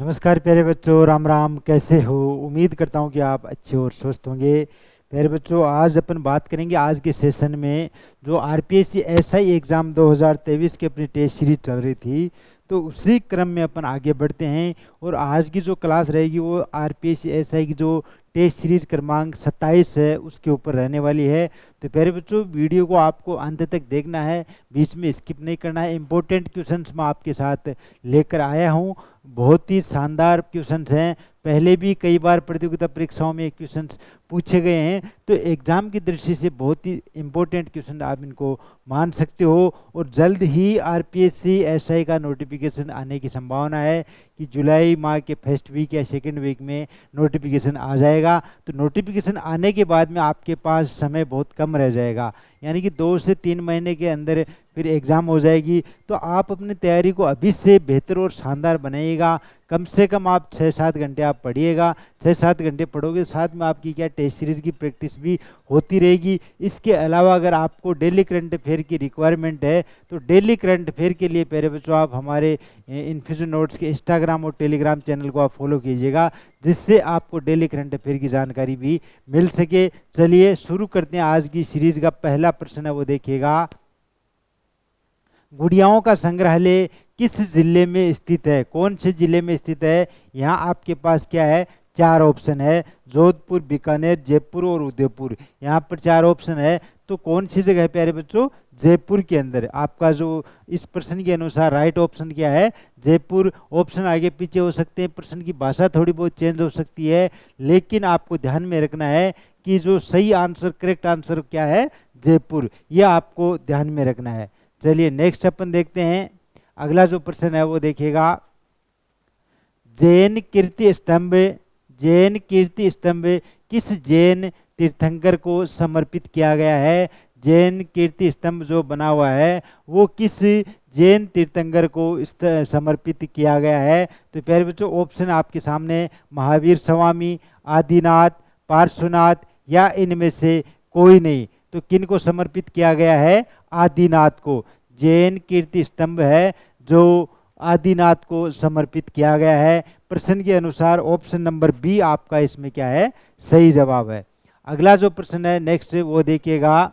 नमस्कार प्यारे बच्चों, राम राम। कैसे हो? उम्मीद करता हूँ कि आप अच्छे और स्वस्थ होंगे। प्यारे बच्चों, आज अपन बात करेंगे आज के सेशन में जो आरपीएससी एसआई एग्ज़ाम 2023 की अपनी टेस्ट सीरीज चल रही थी, तो उसी क्रम में अपन आगे बढ़ते हैं। और आज की जो क्लास रहेगी वो आरपीएससी एसआई की जो टेस्ट सीरीज क्रमांक 27 है उसके ऊपर रहने वाली है। तो प्यारे बच्चों, वीडियो को आपको अंत तक देखना है, बीच में स्किप नहीं करना है। इंपॉर्टेंट क्वेश्चंस मैं आपके साथ लेकर आया हूँ। बहुत ही शानदार क्वेश्चंस हैं, पहले भी कई बार प्रतियोगिता परीक्षाओं में क्वेश्चंस पूछे गए हैं, तो एग्जाम की दृष्टि से बहुत ही इंपॉर्टेंट क्वेश्चन आप इनको मान सकते हो। और जल्द ही आरपीएससी एसआई का नोटिफिकेशन आने की संभावना है कि जुलाई माह के फर्स्ट वीक या सेकेंड वीक में नोटिफिकेशन आ जाएगा। तो नोटिफिकेशन आने के बाद में आपके पास समय बहुत कम रह जाएगा, यानी कि 2 से 3 महीने के अंदर फिर एग्ज़ाम हो जाएगी। तो आप अपनी तैयारी को अभी से बेहतर और शानदार बनाइएगा। कम से कम आप 6-7 घंटे आप पढ़िएगा। 6-7 घंटे पढ़ोगे, साथ में आपकी क्या टेस्ट सीरीज़ की प्रैक्टिस भी होती रहेगी। इसके अलावा अगर आपको डेली करंट अफेयर की रिक्वायरमेंट है तो डेली करंट अफेयर के लिए प्यारे बच्चों आप हमारे इन्फिजन नोट्स के इंस्टाग्राम और टेलीग्राम चैनल को आप फॉलो कीजिएगा, जिससे आपको डेली करंट अफेयर की जानकारी भी मिल सके। चलिए शुरू करते हैं। आज की सीरीज़ का पहला प्रश्न है, वो देखिएगा। गुड़ियाओं का संग्रहालय किस जिले में स्थित है? कौन से जिले में स्थित है? यहाँ आपके पास क्या है? 4 ऑप्शन है, जोधपुर, बीकानेर, जयपुर और उदयपुर। यहाँ पर 4 ऑप्शन है, तो कौन सी जगह है प्यारे बच्चों? जयपुर के अंदर। आपका जो इस प्रश्न के अनुसार राइट ऑप्शन क्या है? जयपुर। ऑप्शन आगे पीछे हो सकते हैं, प्रश्न की भाषा थोड़ी बहुत चेंज हो सकती है, लेकिन आपको ध्यान में रखना है कि जो सही आंसर, करेक्ट आंसर क्या है? जयपुर। यह आपको ध्यान में रखना है। चलिए नेक्स्ट अपन देखते हैं। अगला जो प्रश्न है वो देखिएगा। जैन कीर्ति स्तंभ, जैन कीर्ति स्तंभ किस जैन तीर्थंकर को समर्पित किया गया है? जैन कीर्ति स्तंभ जो बना हुआ है वो किस जैन तीर्थंकर को समर्पित किया गया है? तो प्यारे बच्चों, ऑप्शन आपके सामने, महावीर स्वामी, आदिनाथ, पार्श्वनाथ या इनमें से कोई नहीं। तो किन को समर्पित किया गया है? आदिनाथ को। जैन कीर्ति स्तंभ है जो आदिनाथ को समर्पित किया गया है। प्रश्न के अनुसार ऑप्शन नंबर बी आपका इसमें क्या है? सही जवाब है। अगला जो प्रश्न है नेक्स्ट वो देखिएगा।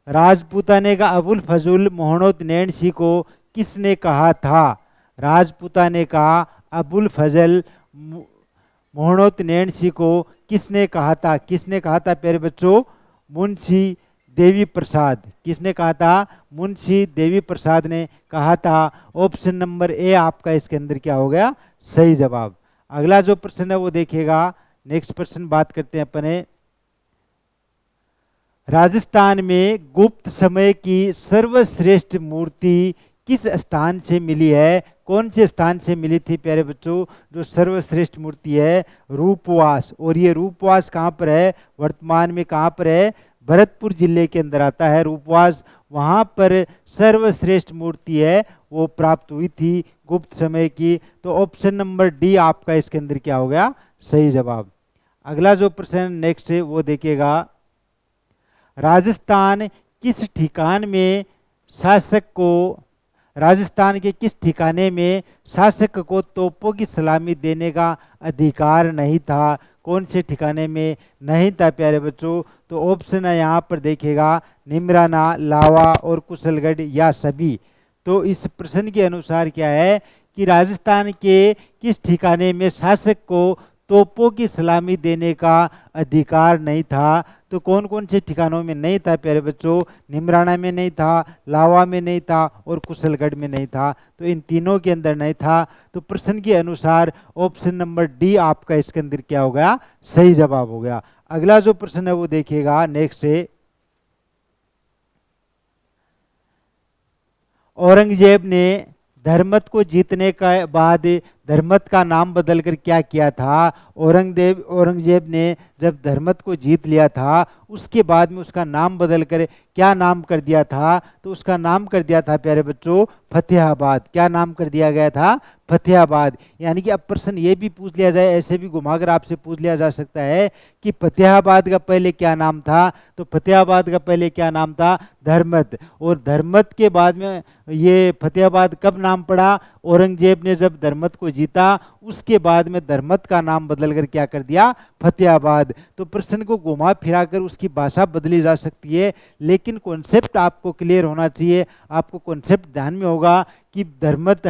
राजपूताने का अबुल फजल मोहम्मद नैणसी को किसने कहा था? राजपूताने का अबुल फजल मोहम्मद नैणसी को किसने कहा था? किसने कहा था प्यारे बच्चों? मुंशी देवी प्रसाद। किसने कहा था? मुंशी देवी प्रसाद ने कहा था। ऑप्शन नंबर ए आपका इसके अंदर क्या हो गया? सही जवाब। अगला जो प्रश्न है वो देखिएगा। नेक्स्ट प्रश्न बात करते हैं अपने। राजस्थान में गुप्त समय की सर्वश्रेष्ठ मूर्ति किस स्थान से मिली है? कौन से स्थान से मिली थी प्यारे बच्चों जो सर्वश्रेष्ठ मूर्ति है? रूपवास। और ये रूपवास कहाँ पर है? वर्तमान में कहाँ पर है? भरतपुर जिले के अंदर आता है रूपवास। वहाँ पर सर्वश्रेष्ठ मूर्ति है वो प्राप्त हुई थी गुप्त समय की। तो ऑप्शन नंबर डी आपका इसके अंदर क्या हो गया? सही जवाब। अगला जो प्रश्न नेक्स्ट है वो देखिएगा। राजस्थान किस ठिकान में शासक को, राजस्थान के किस ठिकाने में शासक को तोपों की सलामी देने का अधिकार नहीं था? कौन से ठिकाने में नहीं था प्यारे बच्चों? तो ऑप्शन है यहाँ पर देखिएगा, निमराना, लावा और कुशलगढ़ या सभी। तो इस प्रश्न के अनुसार क्या है कि राजस्थान के किस ठिकाने में शासक को तोपों की सलामी देने का अधिकार नहीं था? तो कौन कौन से ठिकानों में नहीं था प्यारे बच्चों? निमराना में नहीं था, लावा में नहीं था और कुशलगढ़ में नहीं था। तो इन तीनों के अंदर नहीं था। तो प्रश्न के अनुसार ऑप्शन नंबर डी आपका इसके अंदर क्या हो गया? सही जवाब हो गया। अगला जो प्रश्न है वो देखिएगा नेक्स्ट है। औरंगजेब ने धर्मत को जीतने के बाद धर्मत का नाम बदलकर क्या किया था? औरंगजेब ने जब धर्मत को जीत लिया था उसके बाद में उसका नाम बदलकर क्या नाम कर दिया था? तो उसका नाम कर दिया था प्यारे बच्चों फतेहाबाद। क्या नाम कर दिया गया था? फतेहाबाद। यानी कि अब प्रश्न ये भी पूछ लिया जाए, ऐसे भी घुमाकर आपसे पूछ लिया जा सकता है कि फतेहाबाद का पहले क्या नाम था? तो फतेहाबाद का पहले क्या नाम था? धर्मत। और धर्मत के बाद में ये फतेहाबाद कब नाम पड़ा? औरंगजेब ने जब धर्मत को जीता उसके बाद में धर्मत का नाम बदल कर क्या कर दिया, फतेहाबाद। तो प्रश्न को घुमा फिरा कर उसकी भाषा बदली जा सकती है, लेकिन कॉन्सेप्ट आपको क्लियर होना चाहिए। आपको कॉन्सेप्ट ध्यान में होगा कि धर्मत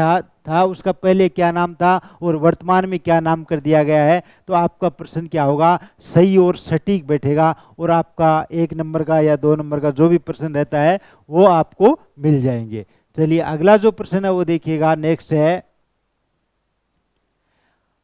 था उसका पहले क्या नाम था और वर्तमान में क्या नाम कर दिया गया है, तो आपका प्रश्न क्या होगा, सही और सटीक बैठेगा और आपका 1 नंबर का या 2 नंबर का जो भी प्रश्न रहता है वो आपको मिल जाएंगे। चलिए अगला जो प्रश्न है वो देखिएगा, नेक्स्ट है,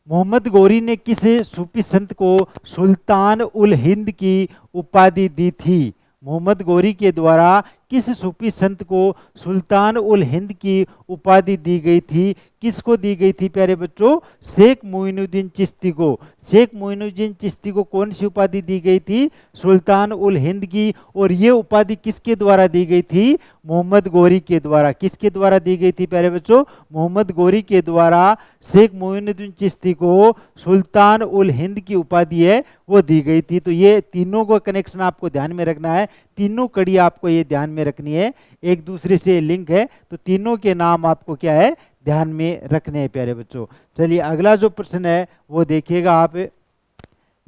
मोहम्मद गौरी ने किस सूफी संत को सुल्तान उल हिंद की उपाधि दी थी? मोहम्मद गौरी के द्वारा किस सूफी संत को सुल्तान उल हिंद की उपाधि दी गई थी? किसको दी गई थी प्यारे बच्चों? शेख मोइनुद्दीन चिश्ती को। शेख मोइनुद्दीन चिश्ती को कौन सी उपाधि दी गई थी? सुल्तान उल हिंद की। और ये उपाधि किसके द्वारा दी गई थी? मोहम्मद गौरी के द्वारा। किसके द्वारा दी गई थी प्यारे बच्चों? मोहम्मद गौरी के द्वारा शेख मोइनुद्दीन चिश्ती को सुल्तान उल हिंद की उपाधि है वो दी गई थी। तो ये तीनों को कनेक्शन आपको ध्यान में रखना है, तीनों कड़ी आपको ये ध्यान में रखनी है, एक दूसरे से लिंक है, तो तीनों के नाम आपको क्या है, ध्यान में रखने हैं प्यारे बच्चों। चलिए अगला जो प्रश्न है वो देखिएगा आप,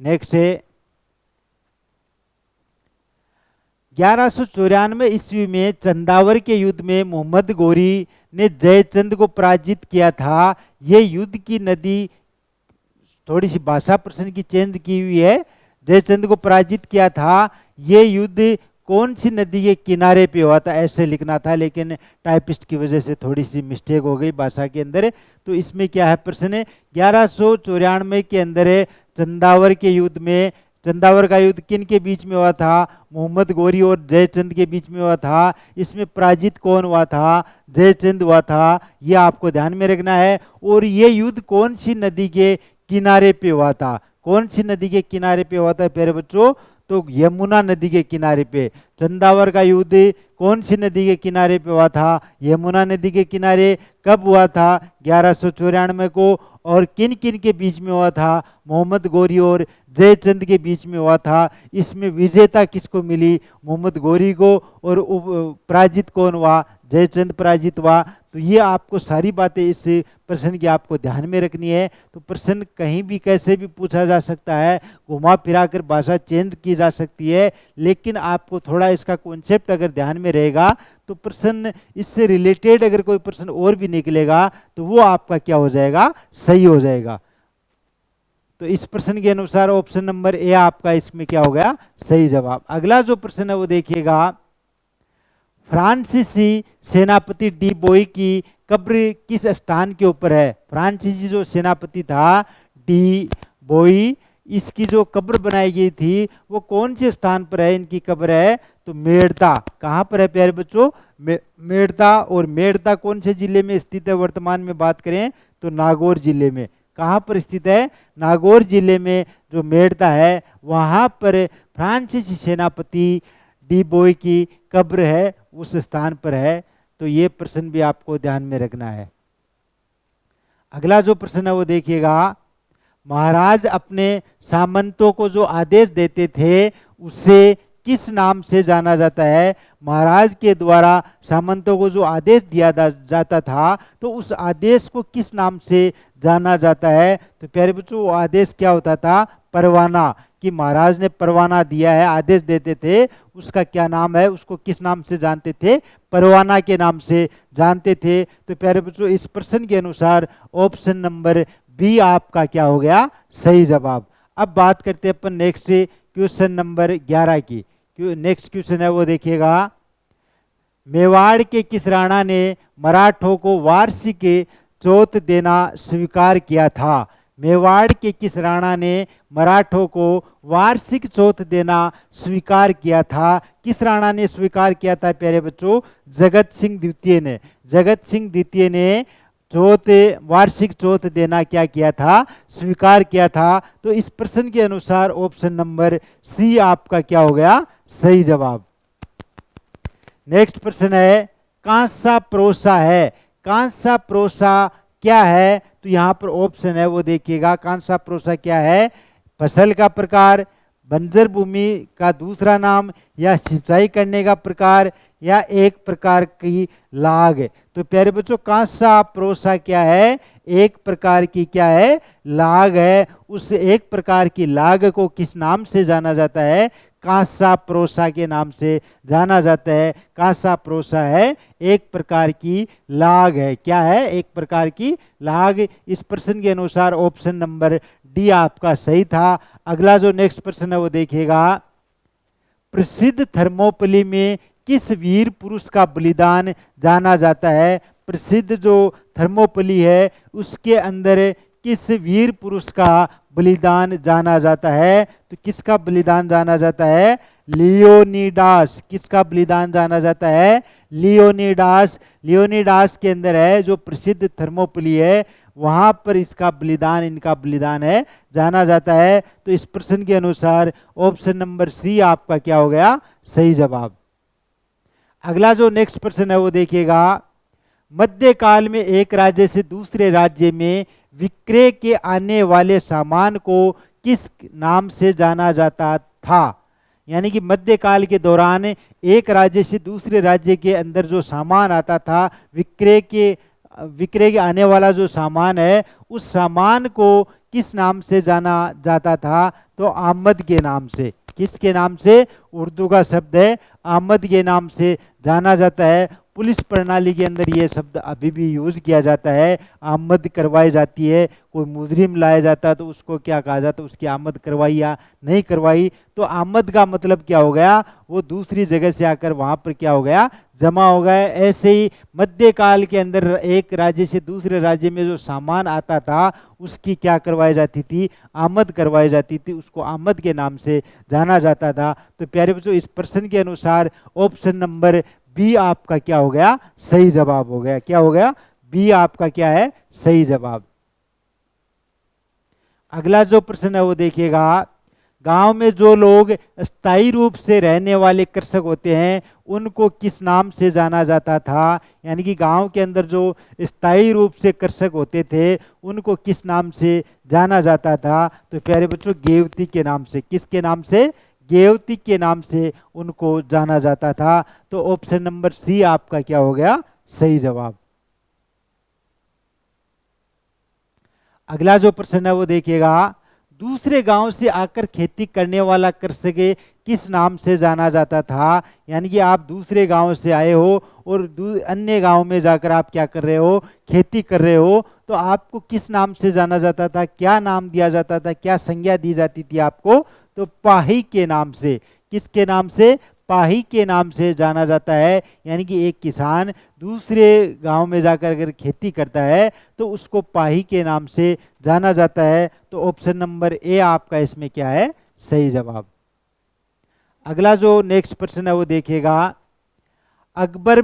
नेक्स्ट है, 1194 ईस्वी में चंदावर के युद्ध में मोहम्मद गौरी ने जयचंद को पराजित किया था। ये युद्ध की नदी, थोड़ी सी भाषा प्रश्न की चेंज की हुई है, जयचंद को पराजित किया था, ये युद्ध कौन सी नदी के किनारे पे हुआ था, ऐसे लिखना था, लेकिन टाइपिस्ट की वजह से थोड़ी सी मिस्टेक हो गई भाषा के अंदर। तो इसमें क्या है प्रश्न है, 1194 के अंदर है चंदावर के युद्ध में, चंदावर का युद्ध किन के बीच में हुआ था? मोहम्मद गौरी और जयचंद के बीच में हुआ था। इसमें पराजित कौन हुआ था? जयचंद हुआ था, ये आपको ध्यान में रखना है। और ये युद्ध कौन सी नदी के किनारे पे हुआ था? कौन सी नदी के किनारे पे हुआ था प्यारे बच्चों? तो यमुना नदी के किनारे पे। चंदावर का युद्ध कौन सी नदी के किनारे पे हुआ था? यमुना नदी के किनारे। कब हुआ था? 1194 को। और किन किन के बीच में हुआ था? मोहम्मद गौरी और जयचंद के बीच में हुआ था। इसमें विजेता किसको मिली? मोहम्मद गौरी को। और पराजित कौन हुआ? जयचंद पराजित हुआ। तो ये आपको सारी बातें इस प्रश्न की आपको ध्यान में रखनी है। तो प्रश्न कहीं भी कैसे भी पूछा जा सकता है, घुमा फिरा कर भाषा चेंज की जा सकती है, लेकिन आपको थोड़ा इसका कॉन्सेप्ट अगर ध्यान में रहेगा तो प्रश्न इससे रिलेटेड अगर कोई प्रश्न और भी निकलेगा तो वो आपका क्या हो जाएगा? सही हो जाएगा। तो इस प्रश्न के अनुसार ऑप्शन नंबर ए आपका इसमें क्या हो गया? सही जवाब। अगला जो प्रश्न है वो देखिएगा, फ्रांसीसी सेनापति डी बोई की कब्र किस स्थान के ऊपर है? फ्रांसीसी जो सेनापति था डी बोई, इसकी जो कब्र बनाई गई थी वो कौन से स्थान पर है? इनकी कब्र है तो मेड़ता। कहाँ पर है प्यारे बच्चों? मेड़ता। और मेड़ता कौन से जिले में स्थित है? वर्तमान में बात करें तो नागौर जिले में। कहाँ पर स्थित है? नागौर जिले में जो मेड़ता है वहाँ पर फ्रांसीसी सेनापति डी बोई की कब्र है, उस स्थान पर है। तो ये प्रश्न भी आपको ध्यान में रखना है। अगला जो प्रश्न है वो देखिएगा, महाराज अपने सामंतों को जो आदेश देते थे उसे किस नाम से जाना जाता है? महाराज के द्वारा सामंतों को जो आदेश दिया जाता था तो उस आदेश को किस नाम से जाना जाता है? तो प्यारे बच्चों वो आदेश क्या होता था? परवाना। कि महाराज ने परवाना दिया है, आदेश देते थे, उसका क्या नाम है? उसको किस नाम से जानते थे? परवाना के नाम से जानते थे। तो प्यारे बच्चों इस प्रश्न के अनुसार ऑप्शन नंबर बी आपका क्या हो गया? सही जवाब। अब बात करते हैं अपन नेक्स्ट क्वेश्चन नंबर 11 की। नेक्स्ट क्वेश्चन है वो देखिएगा, मेवाड़ के किस राणा ने मराठों को वार्षिक चौथ देना स्वीकार किया था? मेवाड़ के किस राणा ने मराठों को वार्षिक चौथ देना स्वीकार किया था? किस राणा ने स्वीकार किया था प्यारे बच्चों? जगत सिंह द्वितीय ने। जगत सिंह द्वितीय ने चौथ, वार्षिक चौथ देना क्या किया था? स्वीकार किया था। तो इस प्रश्न के अनुसार ऑप्शन नंबर सी आपका क्या हो गया? सही जवाब। नेक्स्ट प्रश्न है, कांसा प्रोसा है। कांसा प्रोसा क्या है? तो यहाँ पर ऑप्शन है वो देखिएगा, कांसा प्रोसा क्या है? फसल का प्रकार, बंजर भूमि का दूसरा नाम, या सिंचाई करने का प्रकार, या एक प्रकार की लाग है। तो प्यारे बच्चों कांसा प्रोसा क्या है? एक प्रकार की क्या है? लाग है। उस एक प्रकार की लाग को किस नाम से जाना जाता है? कांसा प्रोसा के नाम से जाना जाता है। कांसा प्रोसा है एक प्रकार की लाग है। क्या है? एक प्रकार की लाग। इस प्रश्न के अनुसार ऑप्शन नंबर डी आपका सही था। अगला जो नेक्स्ट प्रश्न है वो देखिएगा, प्रसिद्ध थर्मोपली में किस वीर पुरुष का बलिदान जाना जाता है? प्रसिद्ध जो थर्मोपली है उसके अंदर किस वीर पुरुष का बलिदान जाना जाता है? तो किसका बलिदान जाना जाता है? लियोनिडास। किसका बलिदान जाना जाता है? लियोनिडास। लियोनिडास के अंदर है जो प्रसिद्ध थर्मोपली है, वहां पर इसका बलिदान, इनका बलिदान है जाना जाता है। तो इस प्रश्न के अनुसार ऑप्शन नंबर सी आपका क्या हो गया? सही जवाब। अगला जो नेक्स्ट प्रश्न है वो देखिएगा, मध्यकाल में एक राज्य से दूसरे राज्य में विक्रय के आने वाले सामान को किस नाम से जाना जाता था? यानी कि मध्यकाल के दौरान एक राज्य से दूसरे राज्य के अंदर जो सामान आता था, विक्रय के आने वाला जो सामान है, उस सामान को किस नाम से जाना जाता था? तो आमद के नाम से। किसके नाम से? उर्दू का शब्द है, आमद के नाम से जाना जाता है। पुलिस प्रणाली के अंदर ये शब्द अभी भी यूज किया जाता है। आमद करवाई जाती है, कोई मुजरिम लाया जाता है तो उसको क्या कहा जाता है? उसकी आमद करवाई या नहीं करवाई। तो आमद का मतलब क्या हो गया? वो दूसरी जगह से आकर वहां पर क्या हो गया? जमा हो गया। ऐसे ही मध्यकाल के अंदर एक राज्य से दूसरे राज्य में जो सामान आता था उसकी क्या करवाई जाती थी? आमद करवाई जाती थी, उसको आमद के नाम से जाना जाता था। तो प्यारे बच्चों इस प्रश्न के अनुसार ऑप्शन नंबर बी आपका क्या हो गया? सही जवाब हो गया। क्या हो गया? बी आपका क्या है? सही जवाब। अगला जो प्रश्न है वो देखिएगा, गांव में जो लोग स्थायी रूप से रहने वाले कृषक होते हैं उनको किस नाम से जाना जाता था? यानी कि गांव के अंदर जो स्थायी रूप से कृषक होते थे उनको किस नाम से जाना जाता था? तो प्यारे बच्चों गेवती के नाम से। किसके नाम से? गेवती के नाम से उनको जाना जाता था। तो ऑप्शन नंबर सी आपका क्या हो गया? सही जवाब। अगला जो प्रश्न है वो देखिएगा, दूसरे गांव से आकर खेती करने वाला कृषक किस नाम से जाना जाता था? यानी कि आप दूसरे गांव से आए हो और अन्य गांव में जाकर आप क्या कर रहे हो? खेती कर रहे हो। तो आपको किस नाम से जाना जाता था? क्या नाम दिया जाता था? क्या संज्ञा दी जाती थी आपको? तो पाही के नाम से। किसके नाम से? पाही के नाम से जाना जाता है। यानी कि एक किसान दूसरे गांव में जाकर अगर खेती करता है तो उसको पाही के नाम से जाना जाता है। तो ऑप्शन नंबर ए आपका इसमें क्या है? सही जवाब। अगला जो नेक्स्ट प्रश्न है वो देखिएगा, अकबर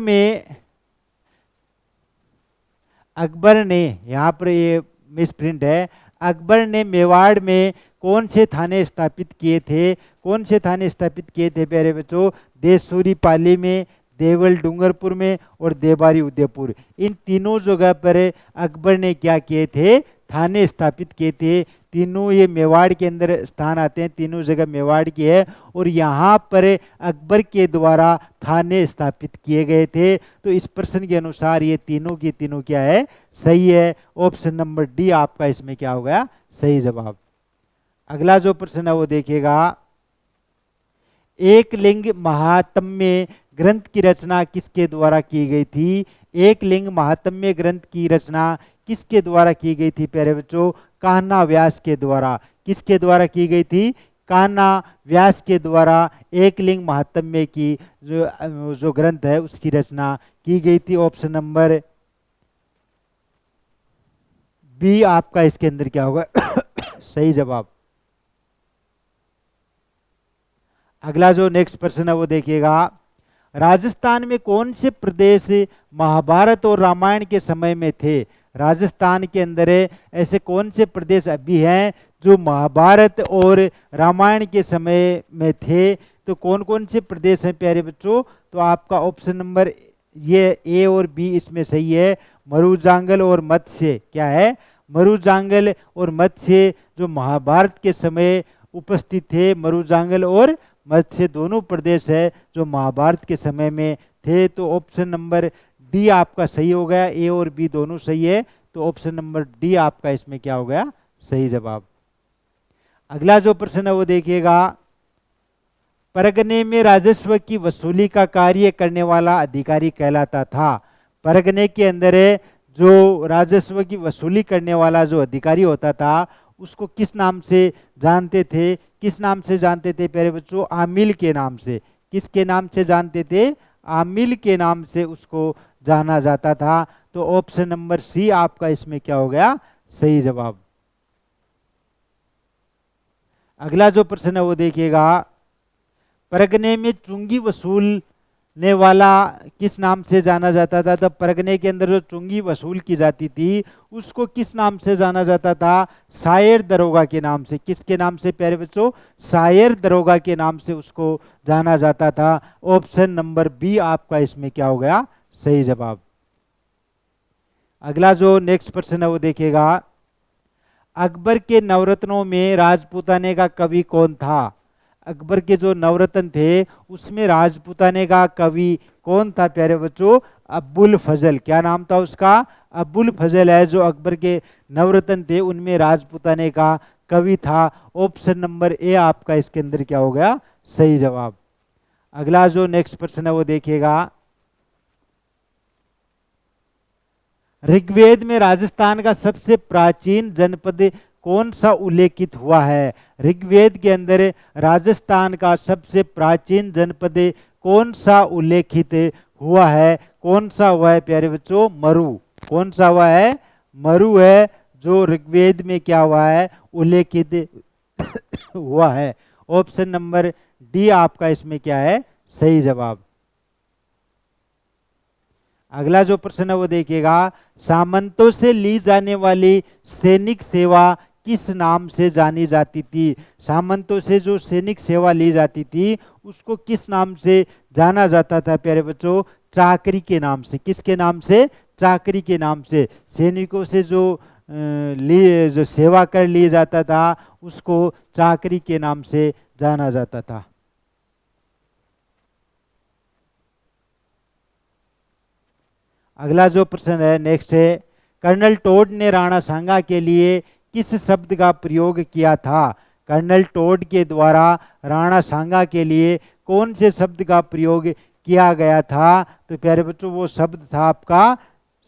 ने यहाँ पर ये मिसप्रिंट है, अकबर ने मेवाड़ में कौन से थाने स्थापित किए थे? कौन से थाने स्थापित किए थे प्यारे बच्चों? देशूरी पाली में, देवल डूंगरपुर में और देवारी उदयपुर। इन तीनों जगह पर अकबर ने क्या किए थे? थाने स्थापित किए थे। तीनों ये मेवाड़ के अंदर स्थान आते हैं, तीनों जगह मेवाड़ की है और यहाँ पर अकबर के द्वारा थाने स्थापित किए गए थे। तो इस प्रश्न के अनुसार ये तीनों की तीनों क्या है? सही है। ऑप्शन नंबर डी आपका इसमें क्या हो गया? सही जवाब। अगला जो प्रश्न है वो देखिएगा, एक लिंग महात्म्य ग्रंथ की रचना किसके द्वारा की गई थी? एक लिंग महात्म्य ग्रंथ की रचना किसके द्वारा की गई थी प्यारे बच्चों? कान्हा व्यास के द्वारा। किसके द्वारा की गई थी? कान्हा व्यास के द्वारा एक लिंग महात्म्य की जो ग्रंथ है उसकी रचना की गई थी। ऑप्शन नंबर बी आपका इसके अंदर क्या होगा? सही जवाब। अगला जो नेक्स्ट प्रश्न है वो देखिएगा, राजस्थान में कौन से प्रदेश महाभारत और रामायण के समय में थे? राजस्थान के अंदर ऐसे कौन से प्रदेश अभी हैं जो महाभारत और रामायण के समय में थे? तो कौन कौन से प्रदेश हैं प्यारे बच्चों? तो आपका ऑप्शन नंबर ये ए और बी इसमें सही है। मरुजांगल और मत्स्य क्या है? मरुजांगल और मत्स्य जो महाभारत के समय उपस्थित थे। मरुजांगल और मत्स्य दोनों प्रदेश है जो महाभारत के समय में थे। तो ऑप्शन नंबर डी आपका सही हो गया, ए और बी दोनों सही है, तो ऑप्शन नंबर डी आपका इसमें क्या हो गया, सही जवाब। अगला जो प्रश्न है वो देखिएगा, परगने में राजस्व की वसूली का कार्य करने वाला अधिकारी कहलाता था। परगने के अंदर जो राजस्व की वसूली करने वाला जो अधिकारी होता था उसको किस नाम से जानते थे, किस नाम से जानते थे प्यारे बच्चों, आमिल के नाम से। किसके नाम से जानते थे, आमिल के नाम से उसको जाना जाता था। तो ऑप्शन नंबर सी आपका इसमें क्या हो गया, सही जवाब। अगला जो प्रश्न है वो देखिएगा, परगने में चुंगी वसूलने वाला किस नाम से जाना जाता था। तो परगने के अंदर जो चुंगी वसूल की जाती थी उसको किस नाम से जाना जाता था, सायर दरोगा के नाम से। किसके नाम से प्यारे बच्चों, सायर दरोगा के नाम से उसको जाना जाता था। ऑप्शन नंबर बी आपका इसमें क्या हो गया, सही जवाब। अगला जो नेक्स्ट प्रश्न है वो देखिएगा, अकबर के नवरत्नों में राजपूताने का कवि कौन था। अकबर के जो नवरत्न थे उसमें राजपूताने का कवि कौन था प्यारे बच्चों, अब्बुल फजल। क्या नाम था उसका, अब्बुल फजल है जो अकबर के नवरत्न थे उनमें राजपूताने का कवि था। ऑप्शन नंबर ए आपका इसके अंदर क्या हो गया, सही जवाब। अगला जो नेक्स्ट प्रश्न है वो देखिएगा, ऋग्वेद में राजस्थान का सबसे प्राचीन जनपद कौन सा उल्लेखित हुआ है। ऋग्वेद के अंदर राजस्थान का सबसे प्राचीन जनपद कौन सा उल्लेखित हुआ है, कौन सा हुआ है प्यारे बच्चों, मरु। कौन सा हुआ है, मरु है जो ऋग्वेद में क्या हुआ है, उल्लेखित हुआ है। ऑप्शन नंबर डी आपका इसमें क्या है, सही जवाब। अगला जो प्रश्न है वो देखिएगा, सामंतों से ली जाने वाली सैनिक सेवा किस नाम से जानी जाती थी। सामंतों से जो सैनिक सेवा ली जाती थी उसको किस नाम से जाना जाता था प्यारे बच्चों, चाकरी के नाम से। किसके नाम से, चाकरी के नाम से। सैनिकों से जो जो सेवा कर लिया जाता था उसको चाकरी के नाम से जाना जाता था। अगला जो प्रश्न है नेक्स्ट है, कर्नल टोड ने राणा सांगा के लिए किस शब्द का प्रयोग किया था। कर्नल टोड के द्वारा राणा सांगा के लिए कौन से शब्द का प्रयोग किया गया था। तो प्यारे बच्चों वो शब्द था आपका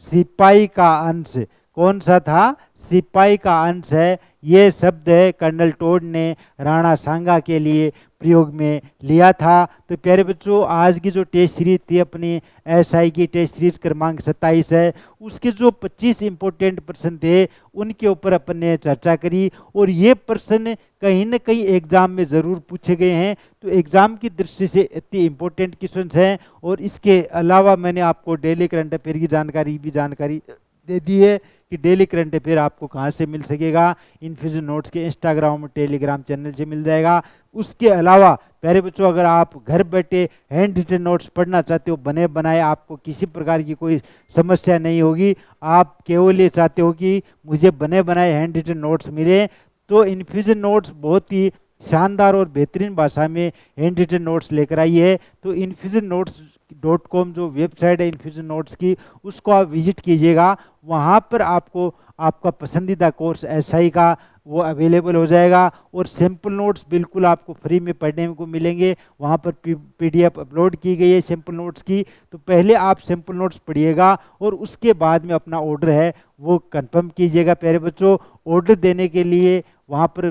सिपाही का अंश। कौन सा था, सिपाही का अंश है, ये शब्द है कर्नल टोड ने राणा सांगा के लिए प्रयोग में लिया था। तो प्यारे बच्चों आज की जो टेस्ट सीरीज थी अपनी एसआई की टेस्ट सीरीज क्रमांक 27 है, उसके जो 25 इंपॉर्टेंट प्रश्न थे उनके ऊपर अपन ने चर्चा करी। और ये प्रश्न कहीं ना कहीं एग्जाम में ज़रूर पूछे गए हैं, तो एग्जाम की दृष्टि से इतने इंपॉर्टेंट क्वेश्चन हैं। और इसके अलावा मैंने आपको डेली करंट अफेयर की जानकारी दे दी है कि डेली करंट अफेयर आपको कहाँ से मिल सकेगा। इन्फ्यूजन नोट्स के इंस्टाग्राम और टेलीग्राम चैनल से मिल जाएगा। उसके अलावा प्यारे बच्चों अगर आप घर बैठे हैंड रिटन नोट्स पढ़ना चाहते हो बने बनाए, आपको किसी प्रकार की कोई समस्या नहीं होगी, आप केवल ये चाहते हो कि मुझे बने बनाए हैंड रिटन नोट्स मिले, तो इन्फ्यूजन नोट्स बहुत ही शानदार और बेहतरीन भाषा में हैंड रिटन नोट्स लेकर आई है। तो infusionnotes.com जो वेबसाइट है इन्फ्यूजन नोट्स की, उसको आप विजिट कीजिएगा। वहाँ पर आपको आपका पसंदीदा कोर्स एसआई का वो अवेलेबल हो जाएगा। और सैम्पल नोट्स बिल्कुल आपको फ्री में पढ़ने को मिलेंगे। वहाँ पर पीडीएफ अपलोड की गई है सैम्पल नोट्स की। तो पहले आप सैम्पल नोट्स पढ़िएगा और उसके बाद में अपना ऑर्डर है वो कंफर्म कीजिएगा। प्यारे बच्चों ऑर्डर देने के लिए वहाँ पर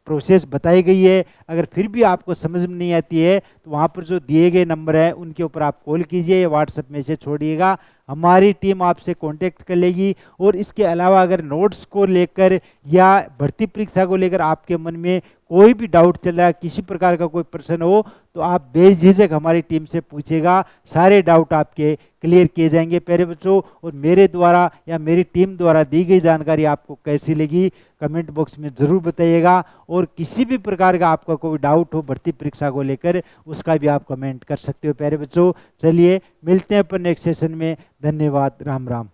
प्रोसेस बताई गई है। अगर फिर भी आपको समझ में नहीं आती है तो वहाँ पर जो दिए गए नंबर है उनके ऊपर आप कॉल कीजिए या व्हाट्सएप मैसेज छोड़िएगा, हमारी टीम आपसे कांटेक्ट कर लेगी। और इसके अलावा अगर नोट्स को लेकर या भर्ती परीक्षा को लेकर आपके मन में कोई भी डाउट चल रहा है, किसी प्रकार का कोई प्रश्न हो, तो आप बेझिझक हमारी टीम से पूछेगा, सारे डाउट आपके क्लियर किए जाएंगे प्यारे बच्चों। और मेरे द्वारा या मेरी टीम द्वारा दी गई जानकारी आपको कैसी लगी कमेंट बॉक्स में ज़रूर बताइएगा। और किसी भी प्रकार का आपका कोई डाउट हो भर्ती परीक्षा को लेकर उसका भी आप कमेंट कर सकते हो प्यारे बच्चों। चलिए मिलते हैं अपन नेक्स्ट सेशन में। धन्यवाद, राम राम।